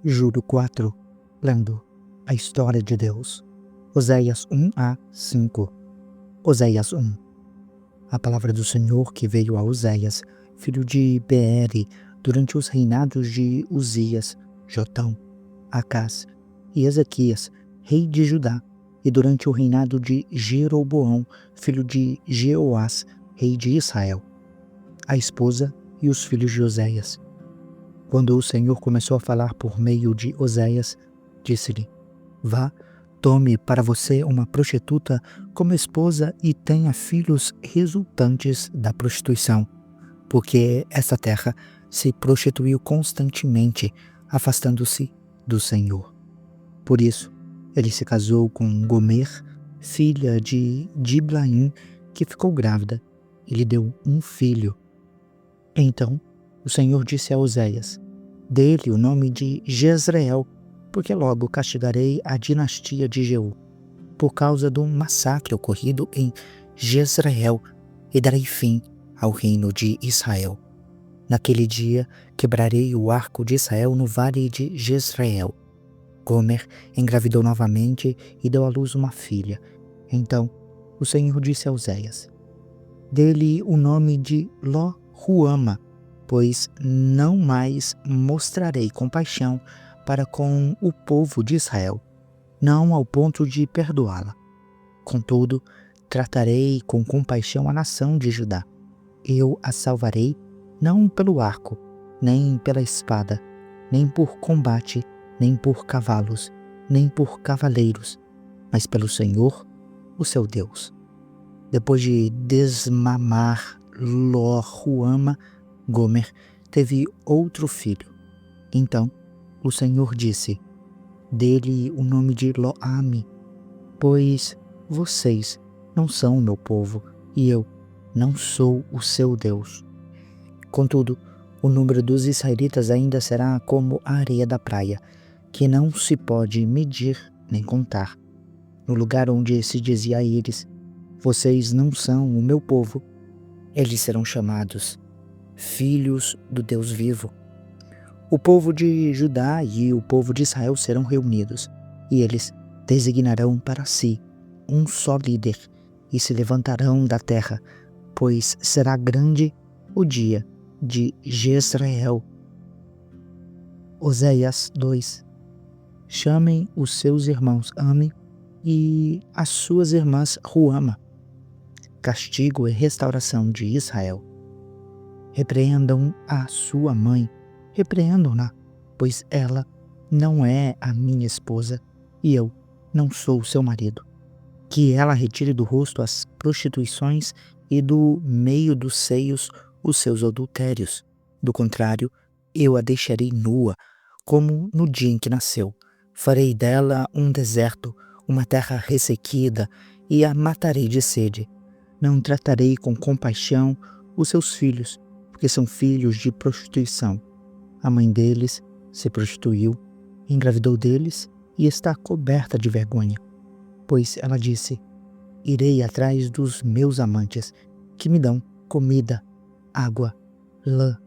Júlio 4, lendo a história de Deus. Oséias 1 a 5. Oséias 1. A palavra do Senhor que veio a Oséias, filho de Beere, durante os reinados de Uzias, Jotão, Acás e Ezequias, rei de Judá, e durante o reinado de Jeroboão, filho de Jeoás, rei de Israel, a esposa e os filhos de Oséias. Quando o Senhor começou a falar por meio de Oséias, disse-lhe: Vá, tome para você uma prostituta como esposa e tenha filhos resultantes da prostituição, porque essa terra se prostituiu constantemente, afastando-se do Senhor. Por isso, ele se casou com Gomer, filha de Diblaim, que ficou grávida e lhe deu um filho. Então, o Senhor disse a Oséias: Dê-lhe o nome de Jezreel, porque logo castigarei a dinastia de Jeú, por causa do massacre ocorrido em Jezreel, e darei fim ao reino de Israel. Naquele dia quebrarei o arco de Israel no vale de Jezreel. Gomer engravidou novamente e deu à luz uma filha. Então o Senhor disse a Oséias: Dê-lhe o nome de Lo-Ruama, pois não mais mostrarei compaixão para com o povo de Israel, não ao ponto de perdoá-la. Contudo, tratarei com compaixão a nação de Judá. Eu a salvarei, não pelo arco, nem pela espada, nem por combate, nem por cavalos, nem por cavaleiros, mas pelo Senhor, o seu Deus. Depois de desmamar Lo-Ruama, Gomer teve outro filho. Então o Senhor disse: Dê-lhe o nome de Lo-Ami, pois vocês não são o meu povo, e eu não sou o seu Deus. Contudo, o número dos israelitas ainda será como a areia da praia, que não se pode medir nem contar. No lugar onde se dizia a eles: Vocês não são o meu povo, eles serão chamados filhos do Deus vivo. O povo de Judá e o povo de Israel serão reunidos, e eles designarão para si um só líder, e se levantarão da terra, pois será grande o dia de Jezreel. Oséias 2. Chamem os seus irmãos Ami e as suas irmãs Ruama. Castigo e restauração de Israel. Repreendam a sua mãe, repreendam-na, pois ela não é a minha esposa e eu não sou seu marido. Que ela retire do rosto as prostituições e do meio dos seios os seus adultérios. Do contrário, eu a deixarei nua, como no dia em que nasceu. Farei dela um deserto, uma terra ressequida, e a matarei de sede. Não tratarei com compaixão os seus filhos, porque são filhos de prostituição. A mãe deles se prostituiu, engravidou deles e está coberta de vergonha. Pois ela disse: Irei atrás dos meus amantes, que me dão comida, água, lã,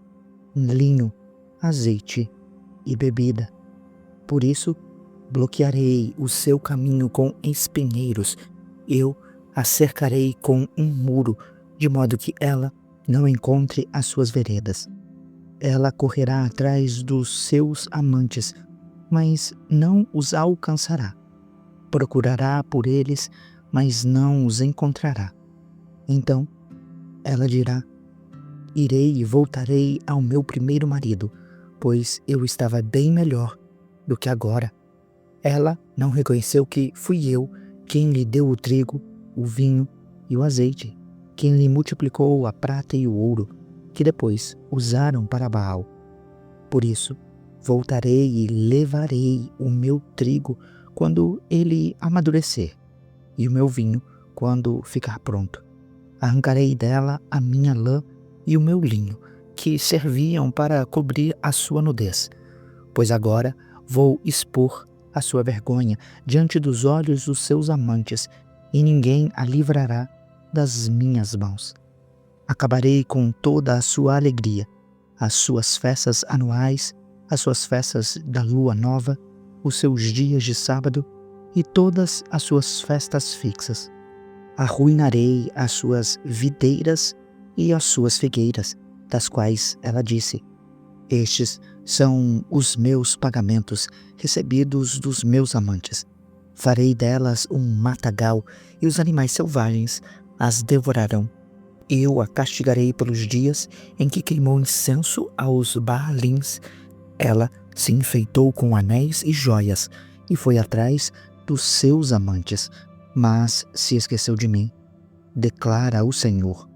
linho, azeite e bebida. Por isso, bloquearei o seu caminho com espinheiros, eu a cercarei com um muro, de modo que ela não encontre as suas veredas. Ela correrá atrás dos seus amantes, mas não os alcançará. Procurará por eles, mas não os encontrará. Então ela dirá: Irei e voltarei ao meu primeiro marido, pois eu estava bem melhor do que agora. Ela não reconheceu que fui eu quem lhe deu o trigo, o vinho e o azeite, quem lhe multiplicou a prata e o ouro, que depois usaram para Baal. Por isso, voltarei e levarei o meu trigo quando ele amadurecer, e o meu vinho quando ficar pronto. Arrancarei dela a minha lã e o meu linho, que serviam para cobrir a sua nudez, pois agora vou expor a sua vergonha diante dos olhos dos seus amantes, e ninguém a livrará das minhas mãos. Acabarei com toda a sua alegria, as suas festas anuais as suas festas da lua nova, os seus dias de sábado e todas as suas festas fixas. Arruinarei as suas videiras e as suas figueiras, das quais ela disse: estes são os meus pagamentos recebidos dos meus amantes. Farei delas um matagal e os animais selvagens as devorarão. Eu a castigarei pelos dias em que queimou incenso aos Baalins. Ela se enfeitou com anéis e joias e foi atrás dos seus amantes, mas se esqueceu de mim, declara o Senhor.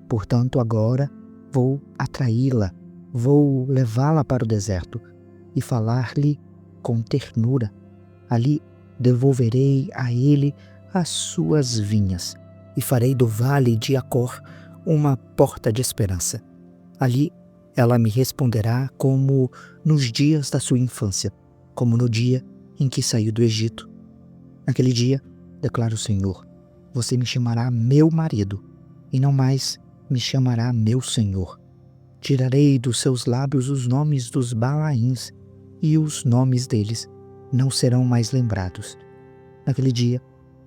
Portanto, agora vou atraí-la, vou levá-la para o deserto e falar-lhe com ternura. Ali devolverei a ele as suas vinhas e farei do vale de Acor uma porta de esperança. Ali ela me responderá como nos dias da sua infância, como no dia em que saiu do Egito. Naquele dia, declara o Senhor, você me chamará meu marido e não mais me chamará meu Senhor. Tirarei dos seus lábios os nomes dos Balaíns e os nomes deles não serão mais lembrados. Naquele dia,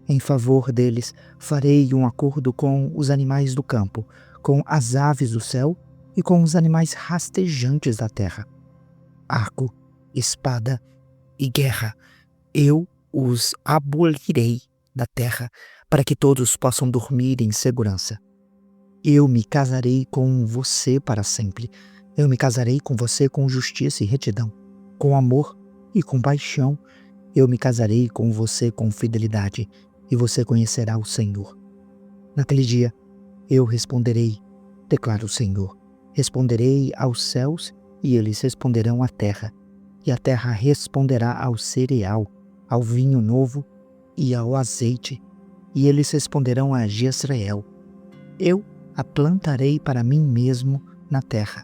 em favor deles, farei um acordo com os animais do campo, com as aves do céu e com os animais rastejantes da terra. Arco, espada e guerra, eu os abolirei da terra para que todos possam dormir em segurança. Eu me casarei com você para sempre. Eu me casarei com você com justiça e retidão, com amor e com paixão. Eu me casarei com você com fidelidade e você conhecerá o Senhor. Naquele dia eu responderei, declara o Senhor. Responderei aos céus e eles responderão à terra. E a terra responderá ao cereal, ao vinho novo e ao azeite. E eles responderão a Jezreel. Eu a plantarei para mim mesmo na terra.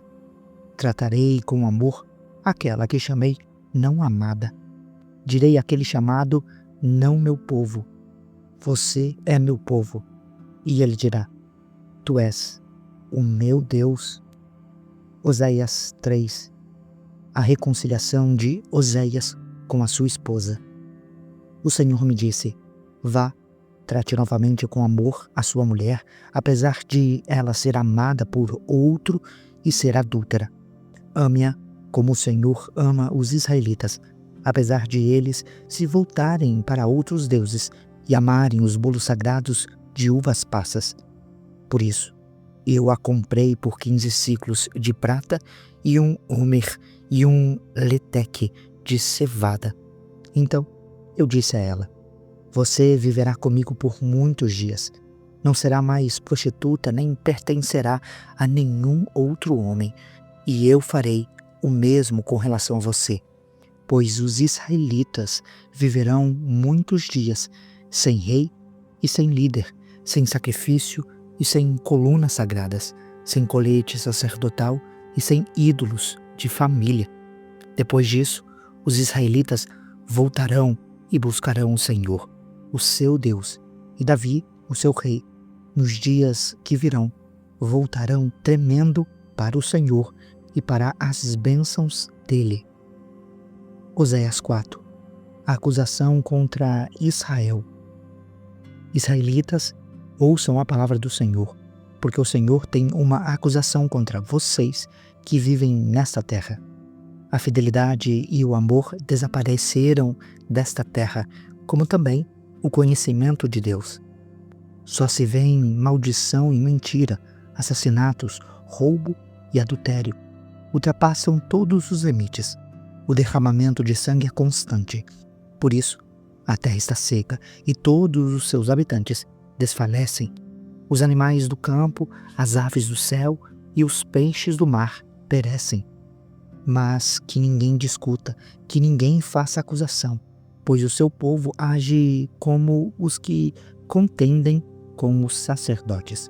Tratarei com amor aquela que chamei não amada. Direi àquele chamado não meu povo. Você é meu povo. E ele dirá, tu és o meu Deus. Oséias 3. A reconciliação de Oséias com a sua esposa. O Senhor me disse, vá, trate novamente com amor a sua mulher, apesar de ela ser amada por outro e ser adúltera. Ame-a como o Senhor ama os israelitas, apesar de eles se voltarem para outros deuses e amarem os bolos sagrados de uvas passas. Por isso, eu a comprei por 15 siclos de prata e um homer e um leteque de cevada. Então eu disse a ela, você viverá comigo por muitos dias. Não será mais prostituta nem pertencerá a nenhum outro homem. E eu farei o mesmo com relação a você. Pois os israelitas viverão muitos dias sem rei e sem líder, sem sacrifício e sem colunas sagradas, sem colete sacerdotal e sem ídolos de família. Depois disso, os israelitas voltarão e buscarão o Senhor, o seu Deus, e Davi, o seu rei. Nos dias que virão, voltarão tremendo para o Senhor e para as bênçãos dele. Oséias 4. A acusação contra Israel. Israelitas, ouçam a palavra do Senhor, porque o Senhor tem uma acusação contra vocês que vivem nesta terra. A fidelidade e o amor desapareceram desta terra, como também o conhecimento de Deus. Só se vêem maldição e mentira, assassinatos, roubo e adultério. Ultrapassam todos os limites. O derramamento de sangue é constante. Por isso, a terra está seca e todos os seus habitantes desfalecem. Os animais do campo, as aves do céu e os peixes do mar perecem. Mas que ninguém discuta, que ninguém faça acusação, pois o seu povo age como os que contendem com os sacerdotes.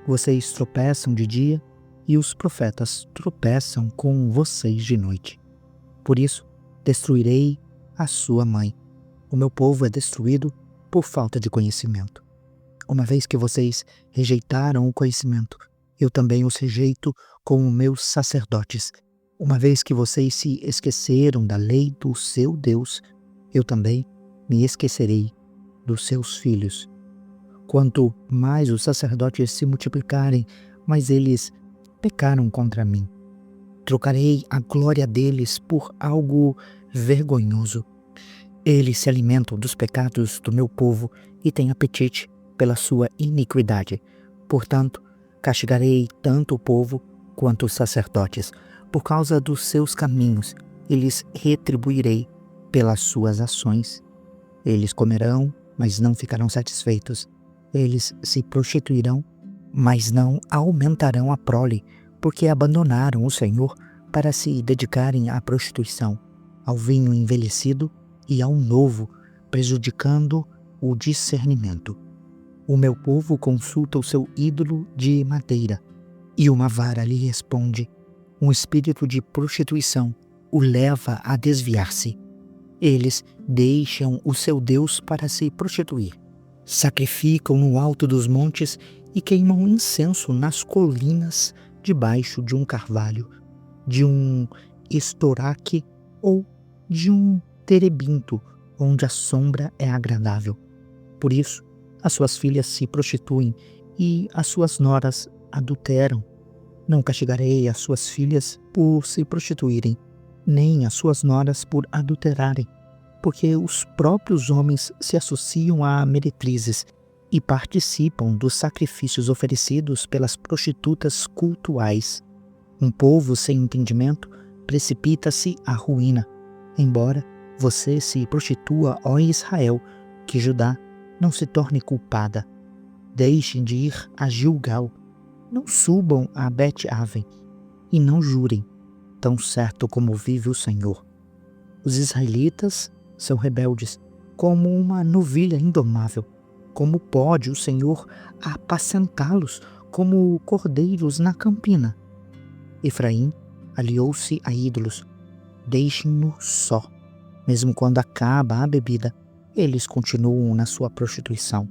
Vocês tropeçam de dia e os profetas tropeçam com vocês de noite. Por isso, destruirei a sua mãe. O meu povo é destruído por falta de conhecimento. Uma vez que vocês rejeitaram o conhecimento, eu também os rejeito como meus sacerdotes, Uma vez que vocês se esqueceram da lei do seu Deus, eu também me esquecerei dos seus filhos. Quanto mais os sacerdotes se multiplicarem, mais eles pecaram contra mim. Trocarei a glória deles por algo vergonhoso. Eles se alimentam dos pecados do meu povo e têm apetite pela sua iniquidade. Portanto, castigarei tanto o povo quanto os sacerdotes. Por causa dos seus caminhos, e lhes retribuirei pelas suas ações. Eles comerão, mas não ficarão satisfeitos. Eles se prostituirão, mas não aumentarão a prole, porque abandonaram o Senhor para se dedicarem à prostituição, ao vinho envelhecido e ao novo, prejudicando o discernimento. O meu povo consulta o seu ídolo de madeira, e uma vara lhe responde. Um espírito de prostituição o leva a desviar-se. Eles deixam o seu Deus para se prostituir. Sacrificam no alto dos montes e queimam incenso nas colinas debaixo de um carvalho, de um estoraque ou de um terebinto, onde a sombra é agradável. Por isso, as suas filhas se prostituem e as suas noras adulteram. Não castigarei as suas filhas por se prostituírem, nem as suas noras por adulterarem, porque os próprios homens se associam a meretrizes e participam dos sacrifícios oferecidos pelas prostitutas cultuais. Um povo sem entendimento precipita-se à ruína. Embora você se prostitua, ó Israel, que Judá não se torne culpada. Deixem de ir a Gilgal. Não subam a Bet-Aven e não jurem, tão certo como vive o Senhor. Os israelitas são rebeldes, como uma novilha indomável. Como pode o Senhor apacentá-los como cordeiros na campina? Efraim aliou-se a ídolos. Deixem-no só. Mesmo quando acaba a bebida, eles continuam na sua prostituição.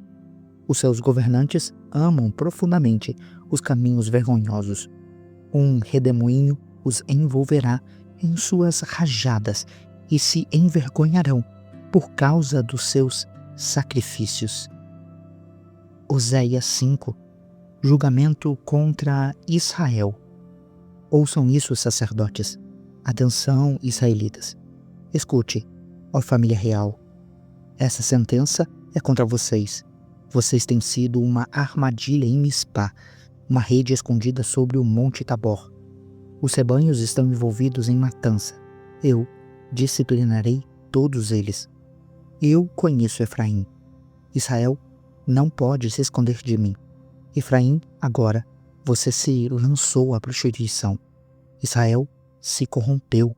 Os seus governantes amam profundamente os caminhos vergonhosos. Um redemoinho os envolverá em suas rajadas e se envergonharão por causa dos seus sacrifícios. Oséias 5. Julgamento contra Israel. Ouçam isso, sacerdotes. Atenção, israelitas. Escute, ó família real. Essa sentença é contra vocês. Vocês têm sido uma armadilha em Mispá, uma rede escondida sobre o Monte Tabor. Os rebanhos estão envolvidos em matança. Eu disciplinarei todos eles. Eu conheço Efraim. Israel não pode se esconder de mim. Efraim, agora, você se lançou à prostituição. Israel se corrompeu.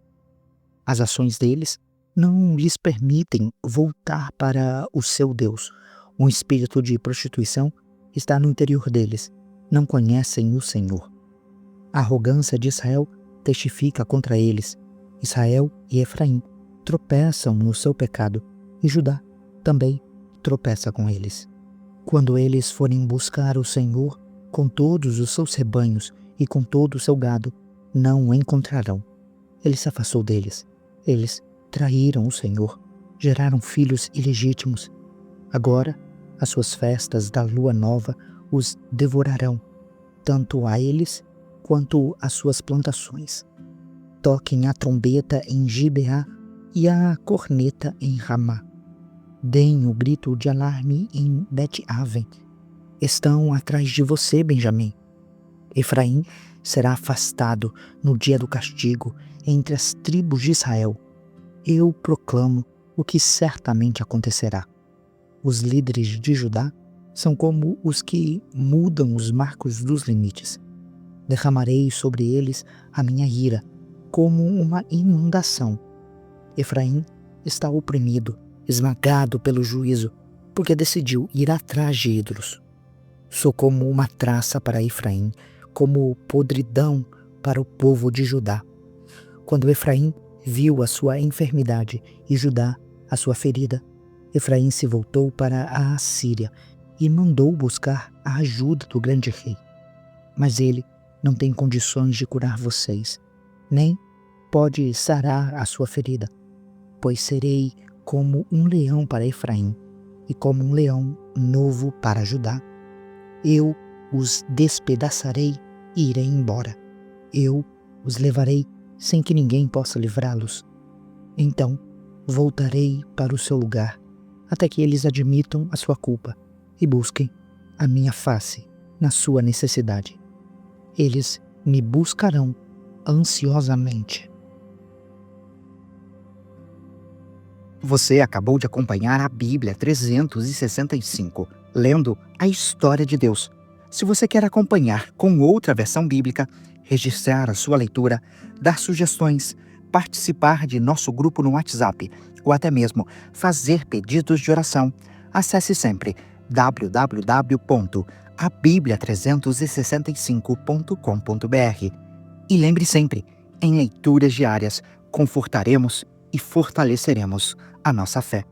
As ações deles não lhes permitem voltar para o seu Deus. Um espírito de prostituição está no interior deles. Não conhecem o Senhor. A arrogância de Israel testifica contra eles. Israel e Efraim tropeçam no seu pecado, e Judá também tropeça com eles. Quando eles forem buscar o Senhor com todos os seus rebanhos e com todo o seu gado, não o encontrarão. Ele se afastou deles. Eles traíram o Senhor, geraram filhos ilegítimos. Agora, as suas festas da lua nova os devorarão, tanto a eles quanto às suas plantações. Toquem a trombeta em Gibeá e a corneta em Ramá. Deem o grito de alarme em Bet-Aven. Estão atrás de você, Benjamim. Efraim será afastado no dia do castigo entre as tribos de Israel. Eu proclamo o que certamente acontecerá. Os líderes de Judá são como os que mudam os marcos dos limites. Derramarei sobre eles a minha ira, como uma inundação. Efraim está oprimido, esmagado pelo juízo, porque decidiu ir atrás de ídolos. Sou como uma traça para Efraim, como podridão para o povo de Judá. Quando Efraim viu a sua enfermidade e Judá a sua ferida, Efraim se voltou para a Assíria e mandou buscar a ajuda do grande rei. Mas ele não tem condições de curar vocês, nem pode sarar a sua ferida, pois serei como um leão para Efraim e como um leão novo para Judá. Eu os despedaçarei e irei embora. Eu os levarei sem que ninguém possa livrá-los. Então voltarei para o seu lugar, até que eles admitam a sua culpa e busquem a minha face na sua necessidade. Eles me buscarão ansiosamente. Você acabou de acompanhar a Bíblia 365, lendo a história de Deus. Se você quer acompanhar com outra versão bíblica, registrar a sua leitura, dar sugestões, participar de nosso grupo no WhatsApp ou até mesmo fazer pedidos de oração, acesse sempre www.abiblia365.com.br. E lembre sempre, em leituras diárias, confortaremos e fortaleceremos a nossa fé.